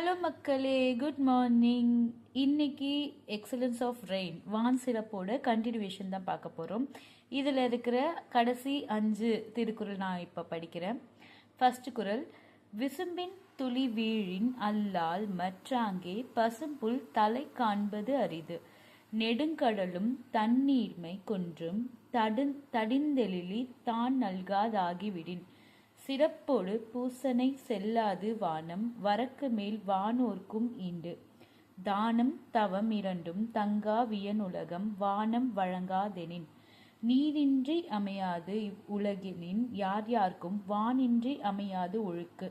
Hello மக்களே, good morning. இன்னைக்கு excellence of rain வான் சிறப்போட கண்டினியூவேஷன் தான் பார்க்க போகிறோம். இதில் இருக்கிற கடைசி 5 திருக்குறள் நான் இப்போ படிக்கிறேன். ஃபர்ஸ்ட் குறள்: விசும்பின் துளி வீழின் அல்லால் மற்றாங்கே பசும்புல் தலை காண்பது அரிது. நெடுங்கடலும் தண்ணீர்மை கொன்றும் தடிந்தெழிலி தான் நல்காதாகிவிடின். சிறப்பொடு பூசனை செல்லாது வானம் வரக்கு மேல் வானோர்க்கும் ஈண்டு. தானம் தவம் இரண்டும் தங்கா வியனுலகம் வானம் வழங்காதெனின். நீரின்றி அமையாது உலகினின் யார் யாருக்கும் வானின்றி அமையாது ஒழுக்கு.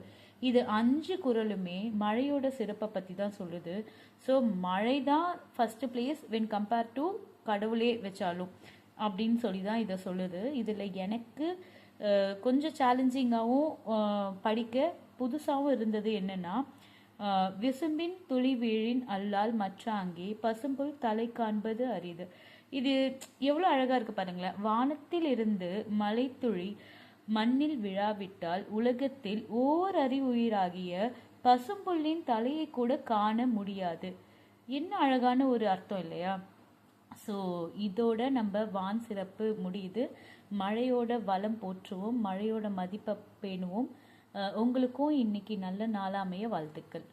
இது 5 குறளுமே மழையோட சிறப்பை பற்றி தான் சொல்லுது. ஸோ மழை தான் first place when compare to கடவுளே வச்சாலும் அப்படின்னு சொல்லி தான் இதை சொல்லுது. இதில் எனக்கு கொஞ்சம் சேலஞ்சிங்காகவும் படிக்க புதுசாகவும் இருந்தது என்னன்னா, விசும்பின் துளி வீழின் அல்லால் மற்றாங்கே பசும்புல் தலை காண்பது அரிது. இது எவ்வளோ அழகாக இருக்கு பாருங்களேன். வானத்தில் இருந்து மலைத்துளி மண்ணில் விழாவிட்டால் உலகத்தில் ஓர் அறிவுயிராகிய பசும்புல்லின் தலையை கூட காண முடியாது. என்ன அழகான ஒரு அர்த்தம் இல்லையா? ஸோ இதோட நம்ம வான் சிறப்பு முடியுது. மழையோட வளம் போற்றுவோம், மழையோட மதிப்பை பேணுவோம். உங்களுக்கும் இன்னைக்கு நல்ல நாளாமைய வாழ்த்துக்கள்.